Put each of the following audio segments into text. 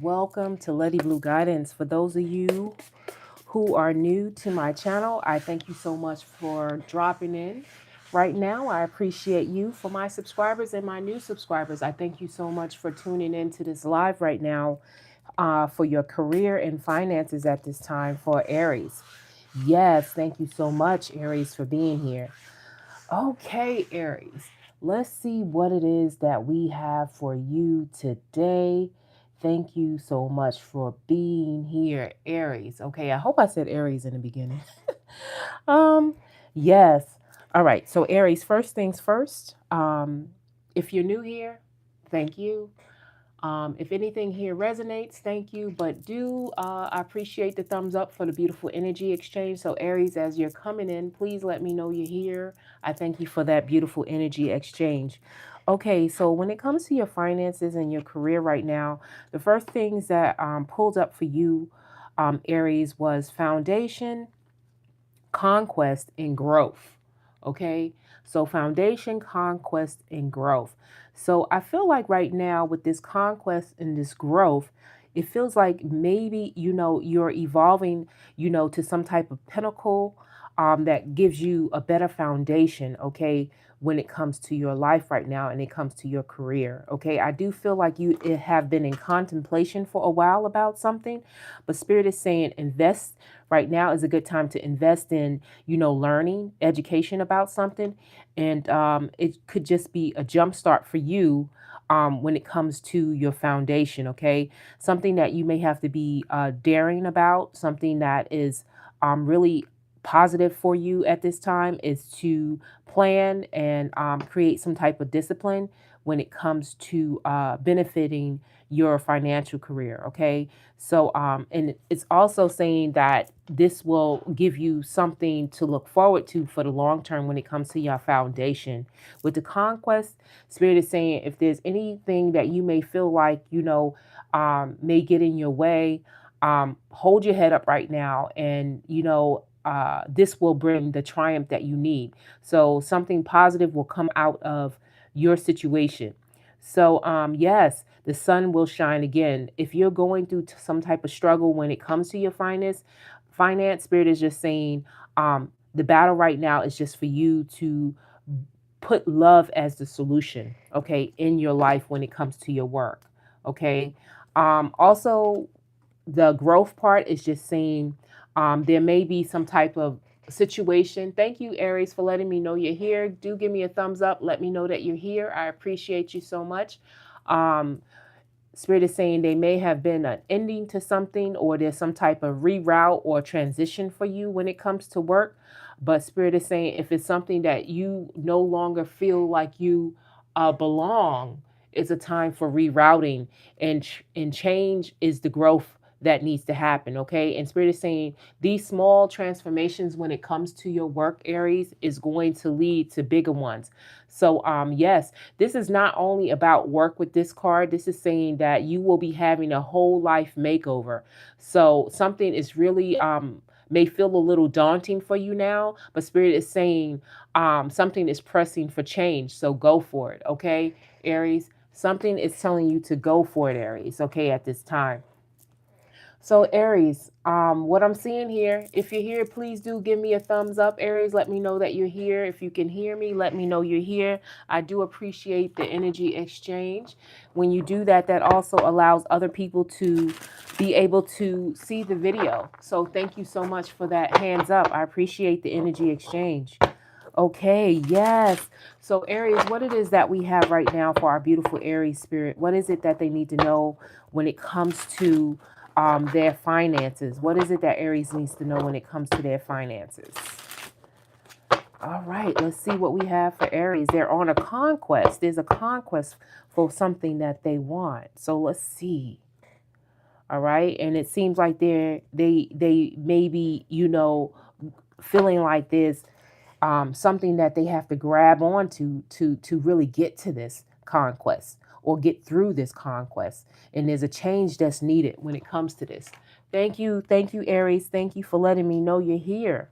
Welcome to Letiblu Guidance. For those of you who are new to my channel, I thank you so much for dropping in. Right now, I appreciate you. For my subscribers and my new subscribers, I thank you so much for tuning in to this live right now for your career and finances at this time for Aries. Yes, thank you so much, Aries, for being here. Okay, Aries, let's see what it is that we have for you today. Thank you so much for being here, Aries. Okay, I hope I said Aries in the beginning. um, yes. All right. So Aries, first things first. If you're new here, thank you. If anything here resonates, thank you. But I appreciate the thumbs up for the beautiful energy exchange. So Aries, as you're coming in, please let me know you're here. I thank you for that beautiful energy exchange. Okay, so when it comes to your finances and your career right now, the first things that pulled up for you, Aries, was foundation, conquest, and growth. Okay, so foundation, conquest, and growth. So I feel like right now with this conquest and this growth, it feels like maybe you're evolving to some type of pinnacle that gives you a better foundation. Okay, when it comes to your life right now and it comes to your career. Okay, I do feel like you have been in contemplation for a while about something, but Spirit is saying invest. Right now is a good time to invest in, learning, education about something. And it could just be a jump start for you when it comes to your foundation, okay? Something that you may have to be daring about, something that is really positive for you at this time is to plan and create some type of discipline when it comes to benefiting your financial career, okay? So, and it's also saying that this will give you something to look forward to for the long term when it comes to your foundation. With the conquest, Spirit is saying if there's anything that you may feel like, may get in your way, hold your head up right now and, this will bring the triumph that you need. So something positive will come out of your situation. So, yes, the sun will shine again. If you're going through some type of struggle when it comes to your finance, Spirit is just saying, the battle right now is just for you to put love as the solution, okay, in your life when it comes to your work, okay. Also, the growth part is just saying there may be some type of situation. Thank you, Aries, for letting me know you're here. Do give me a thumbs up. Let me know that you're here. I appreciate you so much. Um, Spirit is saying they may have been an ending to something, or there's some type of reroute or transition for you when it comes to work. But Spirit is saying if it's something that you no longer feel like you belong, it's a time for rerouting, and change is the growth that needs to happen. Okay, and Spirit is saying these small transformations when it comes to your work, Aries, is going to lead to bigger ones. So yes, this is not only about work with this card. This is saying that you will be having a whole life makeover. So something is really may feel a little daunting for you now, but Spirit is saying something is pressing for change. So go for it, okay, Aries? Something is telling you to go for it, Aries, okay, at this time. So Aries, what I'm seeing here, if you're here, please do give me a thumbs up. Aries, let me know that you're here. If you can hear me, let me know you're here. I do appreciate the energy exchange. When you do that, that also allows other people to be able to see the video. So thank you so much for that hands up. I appreciate the energy exchange. Okay, yes. So Aries, what it is that we have right now for our beautiful Aries spirit, what is it that they need to know when it comes to their finances? What is it that Aries needs to know when it comes to their finances? All right, let's see what we have for Aries. They're on a conquest. There's a conquest for something that they want. So let's see. All right, and it seems like they maybe feeling like there's something that they have to grab onto to really get to this conquest or get through this conquest. And there's a change that's needed when it comes to this. Thank you, Aries. Thank you for letting me know you're here.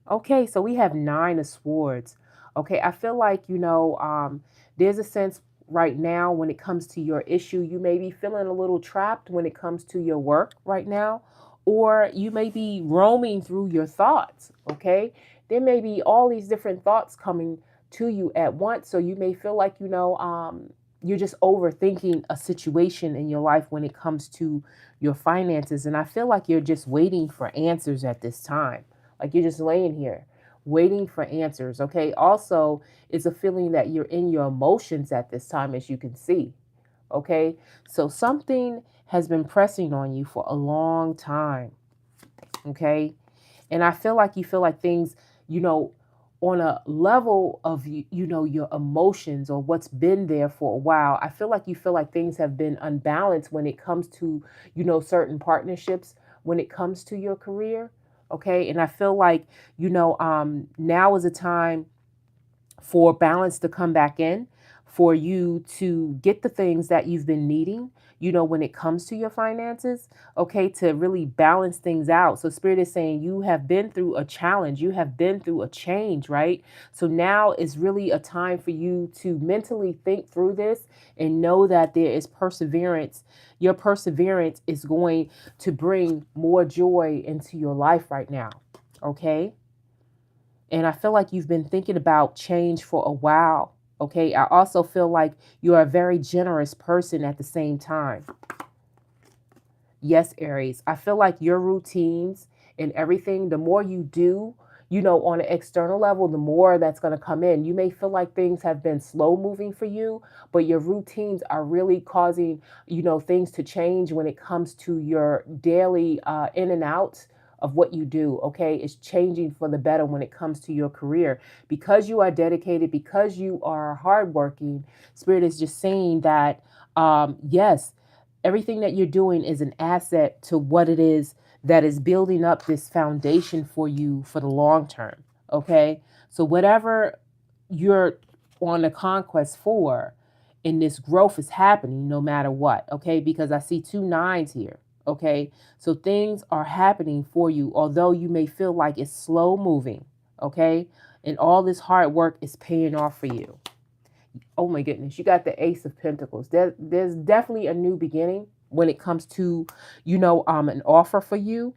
Okay, so we have 9 of Swords. Okay, I feel like there's a sense right now when it comes to your issue. You may be feeling a little trapped when it comes to your work right now, or you may be roaming through your thoughts, okay? There may be all these different thoughts coming to you at once. So you may feel like, you're just overthinking a situation in your life when it comes to your finances. And I feel like you're just waiting for answers at this time. Like you're just laying here waiting for answers. Okay. Also, it's a feeling that you're in your emotions at this time, as you can see. Okay. So something has been pressing on you for a long time. Okay. And I feel like you feel like things, you know, on a level of, your emotions or what's been there for a while. I feel like you feel like things have been unbalanced when it comes to, certain partnerships, when it comes to your career. Okay. And I feel like, now is a time for balance to come back in, for you to get the things that you've been needing, when it comes to your finances, okay, to really balance things out. So, Spirit is saying you have been through a challenge, you have been through a change, right? So, now is really a time for you to mentally think through this and know that there is perseverance. Your perseverance is going to bring more joy into your life right now, okay? And I feel like you've been thinking about change for a while. Okay. I also feel like you're a very generous person at the same time. Yes, Aries. I feel like your routines and everything, the more you do, on an external level, the more that's going to come in. You may feel like things have been slow moving for you, but your routines are really causing, things to change when it comes to your daily in and out of what you do. Okay. It's changing for the better when it comes to your career because you are dedicated, because you are hardworking. Spirit is just saying that, yes, everything that you're doing is an asset to what it is that is building up this foundation for you for the long term. Okay. So, whatever you're on a conquest for, and this growth is happening no matter what. Okay. Because I see 2 9s here. Okay. So, things are happening for you, although you may feel like it's slow moving. Okay. And all this hard work is paying off for you. Oh my goodness, you got the Ace of Pentacles. There's definitely a new beginning when it comes to, an offer for you.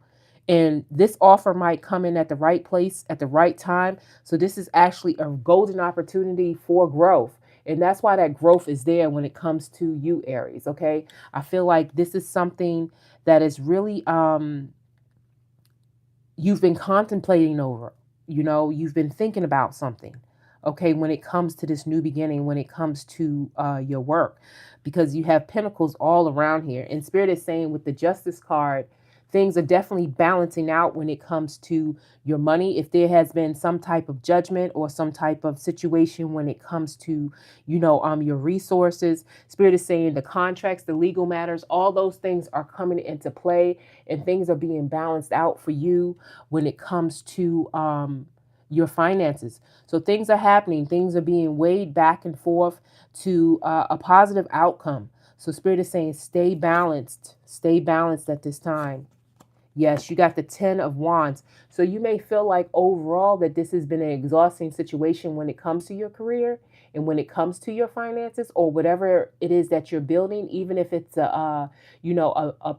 And this offer might come in at the right place at the right time. So this is actually a golden opportunity for growth. And that's why that growth is there when it comes to you, Aries. Okay. I feel like this is something that is really you've been contemplating over, you've been thinking about something, okay, when it comes to this new beginning, when it comes to your work, because you have pentacles all around here. And Spirit is saying with the Justice card, things are definitely balancing out when it comes to your money. If there has been some type of judgment or some type of situation when it comes to, your resources, Spirit is saying the contracts, the legal matters, all those things are coming into play and things are being balanced out for you when it comes to your finances. So things are happening, things are being weighed back and forth to a positive outcome. So Spirit is saying stay balanced at this time. Yes, you got the 10 of Wands. So you may feel like overall that this has been an exhausting situation when it comes to your career and when it comes to your finances or whatever it is that you're building, even if it's a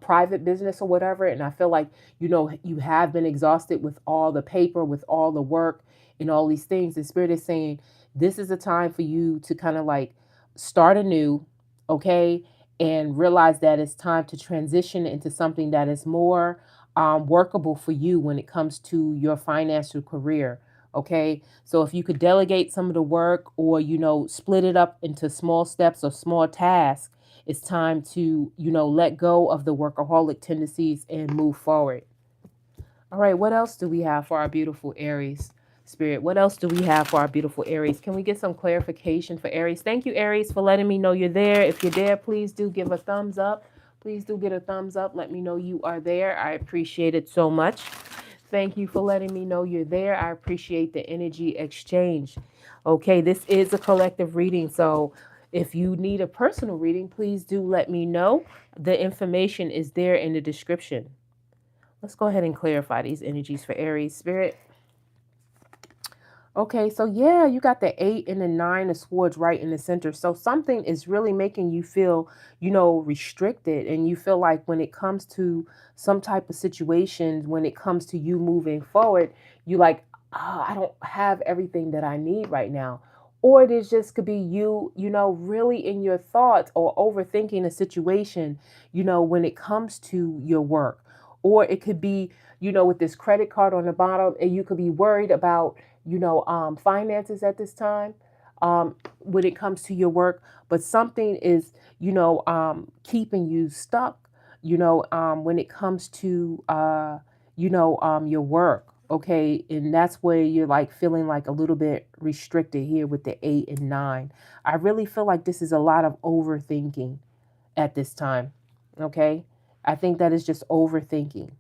private business or whatever. And I feel like, you have been exhausted with all the paper, with all the work and all these things. The Spirit is saying this is a time for you to kind of like start anew, okay? And realize that it's time to transition into something that is more workable for you when it comes to your financial career. Okay. So if you could delegate some of the work or, split it up into small steps or small tasks, it's time to, let go of the workaholic tendencies and move forward. All right. What else do we have for our beautiful Aries? Spirit, what else do we have for our beautiful Aries? Can we get some clarification for Aries? Thank you, Aries, for letting me know you're there. If you're there, please do give a thumbs up. Please do get a thumbs up. Let me know you are there. I appreciate it so much. Thank you for letting me know you're there. I appreciate the energy exchange. Okay, this is a collective reading. So if you need a personal reading, please do let me know. The information is there in the description. Let's go ahead and clarify these energies for Aries. Spirit. Okay, so yeah, you got the 8 and the 9 of swords right in the center. So something is really making you feel, restricted. And you feel like when it comes to some type of situations, when it comes to you moving forward, you like, I don't have everything that I need right now. Or it is just could be you, really in your thoughts or overthinking a situation, when it comes to your work. Or it could be, with this credit card on the bottom, and you could be worried about finances at this time when it comes to your work, but something is, keeping you stuck, when it comes to, your work. Okay. And that's where you're like feeling like a little bit restricted here with the 8 and 9. I really feel like this is a lot of overthinking at this time. Okay. I think that is just overthinking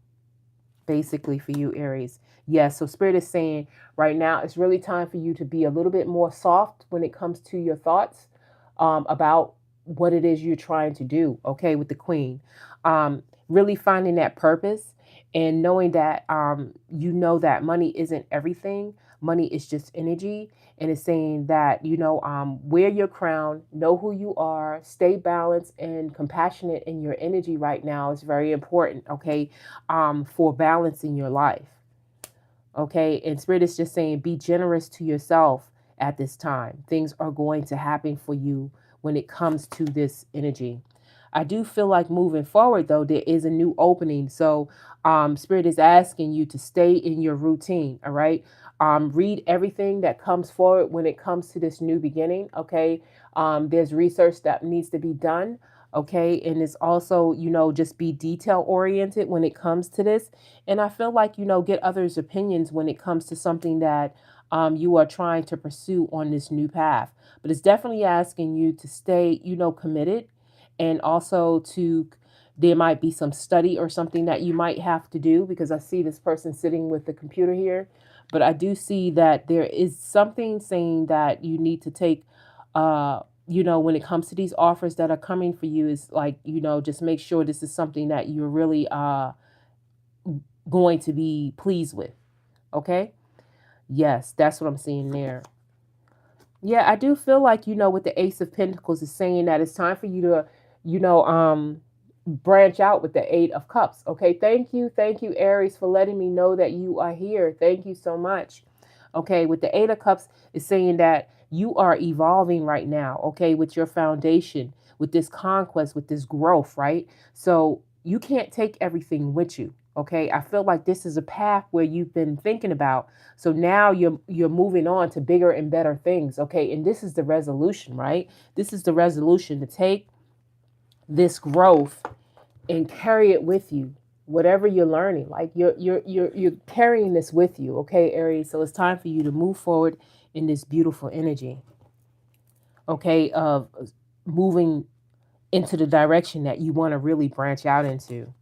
basically for you, Aries. Yes, so Spirit is saying right now it's really time for you to be a little bit more soft when it comes to your thoughts about what it is you're trying to do, okay, with the Queen. Really finding that purpose and knowing that that money isn't everything. Money is just energy. And it's saying that, wear your crown, know who you are, stay balanced and compassionate in your energy right now is very important, okay, for balancing your life. Okay. And Spirit is just saying be generous to yourself at this time. Things are going to happen for you when it comes to this energy. I do feel like moving forward, though, there is a new opening. So, Spirit is asking you to stay in your routine. All right. Read everything that comes forward when it comes to this new beginning. Okay. There's research that needs to be done. Okay. And it's also, just be detail oriented when it comes to this. And I feel like, get others' opinions when it comes to something that you are trying to pursue on this new path. But it's definitely asking you to stay, committed, and also to there might be some study or something that you might have to do because I see this person sitting with the computer here. But I do see that there is something saying that you need to take when it comes to these offers that are coming for you is like, just make sure this is something that you're really going to be pleased with. Okay? Yes, that's what I'm seeing there. Yeah, I do feel like, with the Ace of Pentacles is saying that it's time for you to, branch out with the 8 of Cups. Okay. Thank you. Thank you, Aries, for letting me know that you are here. Thank you so much. Okay. With the 8 of Cups is saying that you are evolving right now. Okay. With your foundation, with this conquest, with this growth, right? So you can't take everything with you. Okay. I feel like this is a path where you've been thinking about. So now you're moving on to bigger and better things. Okay. And this is the resolution, right? This is the resolution to take this growth and carry it with you. Whatever you're learning, like you're carrying this with you. Okay, Aries. So it's time for you to move forward in this beautiful energy. Okay, of moving into the direction that you want to really branch out into.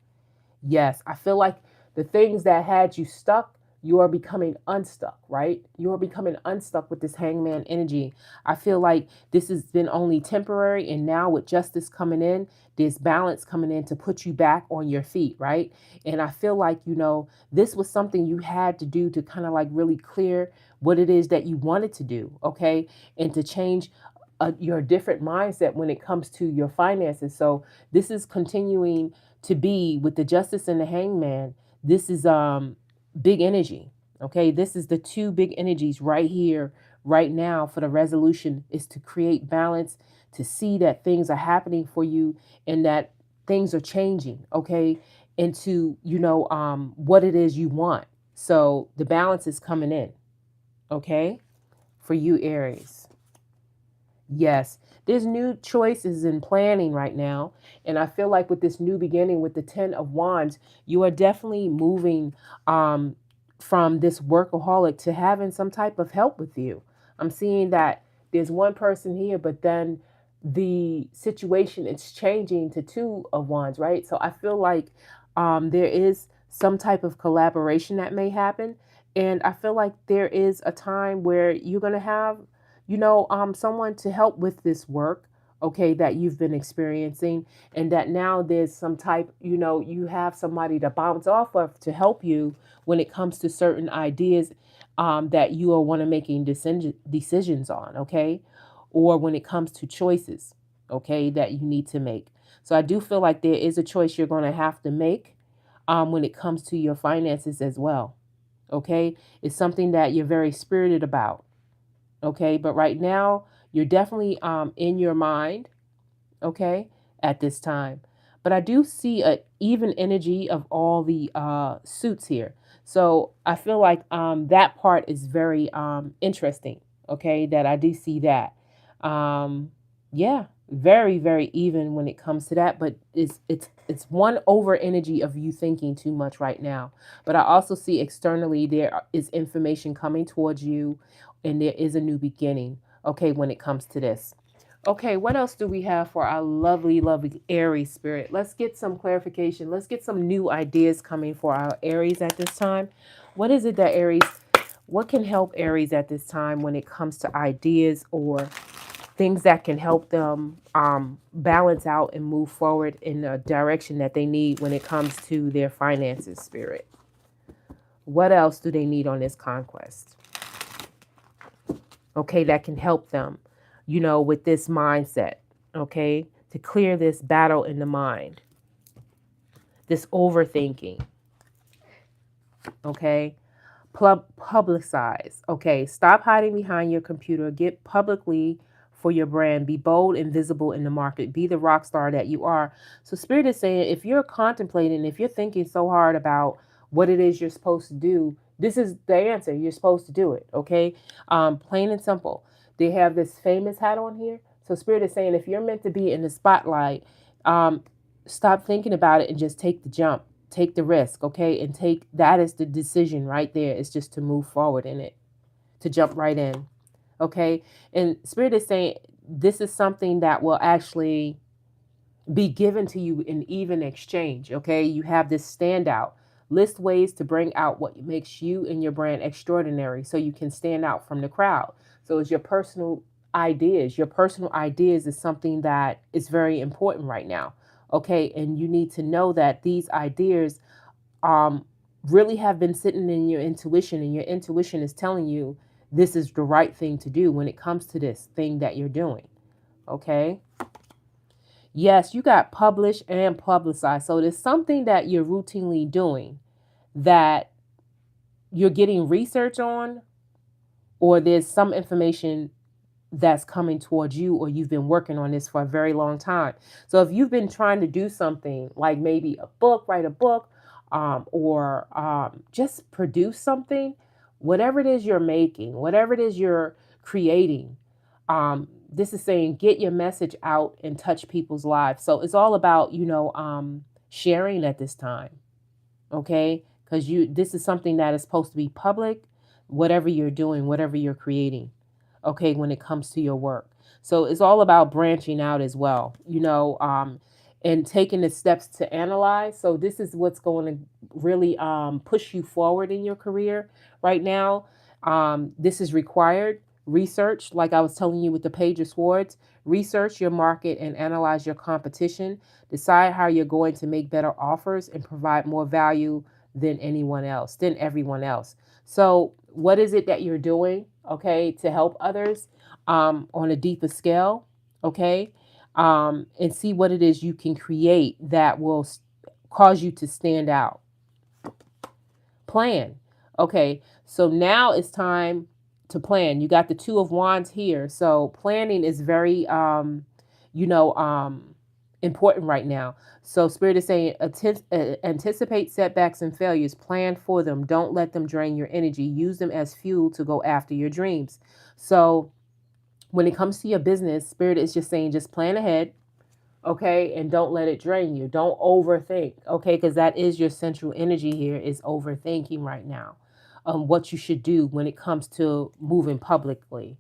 Yes, I feel like the things that had you stuck, you are becoming unstuck, right? You are becoming unstuck with this hangman energy. I feel like this has been only temporary, and now with justice coming in, there's balance coming in to put you back on your feet, right? And I feel like, this was something you had to do to kind of like really clear what it is that you wanted to do, okay? And to change your different mindset when it comes to your finances. So this is continuing to be with the justice and the hangman. This is big energy. Okay, this is the two big energies right here right now for the resolution is to create balance, to see that things are happening for you and that things are changing, okay, into what it is you want. So the balance is coming in, okay, for you, Aries. Yes, there's new choices in planning right now. And I feel like with this new beginning with the 10 of Wands, you are definitely moving um, from this workaholic to having some type of help with you. I'm seeing that there's one person here, but then the situation is changing to 2 of Wands, right? So I feel like there is some type of collaboration that may happen. And I feel like there is a time where you're going to have someone to help with this work, okay, that you've been experiencing, and that now there's some type, you have somebody to bounce off of to help you when it comes to certain ideas that you are want to making decisions on, okay? Or when it comes to choices, okay, that you need to make. So I do feel like there is a choice you're going to have to make when it comes to your finances as well, okay? It's something that you're very spirited about, okay? But right now, you're definitely in your mind, okay, at this time. But I do see a even energy of all the suits here. So I feel like that part is very interesting, okay, that I do see that. Um, yeah, very, very even when it comes to that, but it's one over energy of you thinking too much right now. But I also see externally there is information coming towards you and there is a new beginning, okay, when it comes to this. Okay, what else do we have for our lovely, lovely Aries spirit? Let's get some clarification. Let's get some new ideas coming for our Aries at this time. What is it that Aries, what can help Aries at this time when it comes to ideas or things that can help them balance out and move forward in the direction that they need when it comes to their finances, spirit? What else do they need on this conquest? Okay, that can help them, with this mindset, okay, to clear this battle in the mind, this overthinking, okay, publicize, okay, stop hiding behind your computer, get publicly for your brand, be bold and visible in the market, be the rock star that you are. So Spirit is saying, if you're contemplating, if you're thinking so hard about what it is you're supposed to do, this is the answer. You're supposed to do it, okay? Plain and simple. They have this famous hat on here. So Spirit is saying, if you're meant to be in the spotlight, um, stop thinking about it and just take the jump, take the risk, okay? And take that is the decision right there. It's just to move forward in it, to jump right in, okay? And Spirit is saying this is something that will actually be given to you in even exchange, okay? You have this standout. List ways to bring out what makes you and your brand extraordinary so you can stand out from the crowd. So it's your personal ideas. Your personal ideas is something that is very important right now, okay? And you need to know that these ideas um, really have been sitting in your intuition, and your intuition is telling you this is the right thing to do when it comes to this thing that you're doing, okay? Yes, you got published and publicized. So there's something that you're routinely doing that you're getting research on, or there's some information that's coming towards you, or you've been working on this for a very long time. So if you've been trying to do something like maybe a book, write a book, or just produce something, whatever it is you're making, whatever it is you're creating, this is saying get your message out and touch people's lives. So it's all about, sharing at this time, okay? Because this is something that is supposed to be public, whatever you're doing, whatever you're creating, okay, when it comes to your work. So it's all about branching out as well, and taking the steps to analyze. So this is what's going to really push you forward in your career right now. This is required research, like I was telling you with the Page of Swords. Research your market and analyze your competition. Decide how you're going to make better offers and provide more value than anyone else, than everyone else. So what is it that you're doing, okay, to help others on a deeper scale, okay? And see what it is you can create that will cause you to stand out. Plan. Okay, so now it's time to plan. You got the Two of Wands here. So planning is very, you know, um, important right now. So Spirit is saying anticipate setbacks and failures, plan for them. Don't let them drain your energy. Use them as fuel to go after your dreams. So when it comes to your business, Spirit is just saying just plan ahead, okay, and don't let it drain you. Don't overthink, okay, because that is your central energy here is overthinking right now. What you should do when it comes to moving publicly.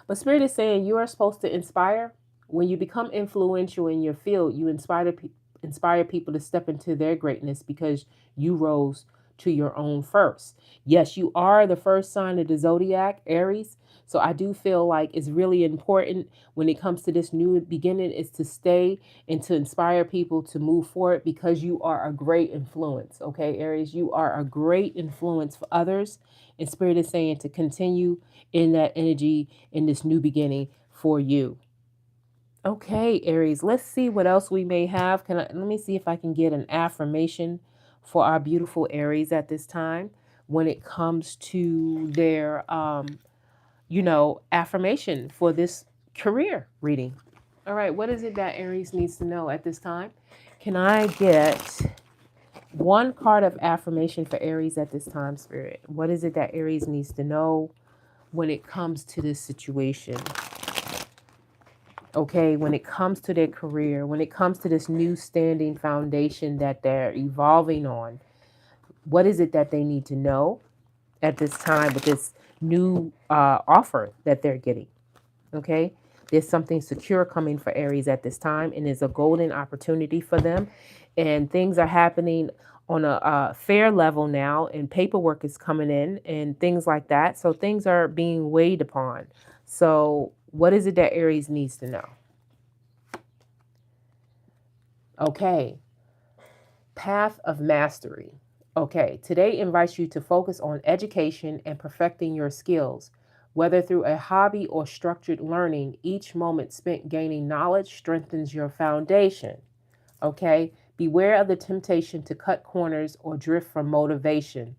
But Spirit is saying you are supposed to inspire. When you become influential in your field, you inspire people to step into their greatness because you rose to your own first. Yes, you are the first sign of the zodiac, Aries. So I do feel like it's really important when it comes to this new beginning is to stay and to inspire people to move forward because you are a great influence. Okay, Aries, you are a great influence for others. And Spirit is saying to continue in that energy in this new beginning for you. Okay, Aries, let's see what else we may have. Let me see if I can get an affirmation for our beautiful Aries at this time when it comes to their affirmation for this career reading. All right, what is it that Aries needs to know at this time? Can I get one card of affirmation for Aries at this time, Spirit? What is it that Aries needs to know when it comes to this situation? Okay, when it comes to their career, when it comes to this new standing foundation that they're evolving on, what is it that they need to know at this time with this new offer that they're getting? Okay, there's something secure coming for Aries at this time, and it's a golden opportunity for them. And things are happening on a fair level now, and paperwork is coming in and things like that. So things are being weighed upon. So, what is it that Aries needs to know? Okay, path of mastery. Okay, today invites you to focus on education and perfecting your skills. Whether through a hobby or structured learning, each moment spent gaining knowledge strengthens your foundation. Okay, beware of the temptation to cut corners or drift from motivation.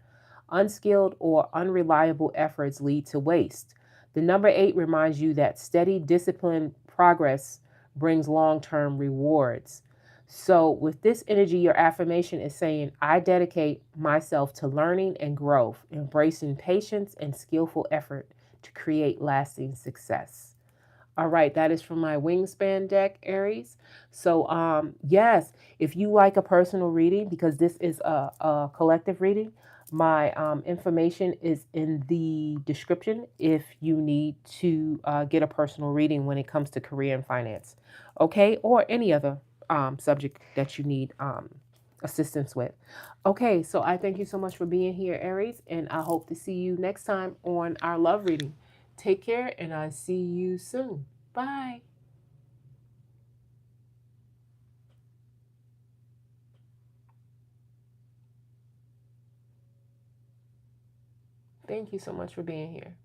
Unskilled or unreliable efforts lead to waste. The number 8 reminds you that steady, disciplined progress brings long term rewards. So, with this energy, your affirmation is saying, I dedicate myself to learning and growth, embracing patience and skillful effort to create lasting success. All right, that is from my wingspan deck, Aries. So, yes, if you like a personal reading, because this is a collective reading, my information is in the description if you need to get a personal reading when it comes to career and finance, okay, or any other subject that you need assistance with. Okay, so I thank you so much for being here, Aries, and I hope to see you next time on our love reading. Take care, and I see you soon. Bye. Thank you so much for being here.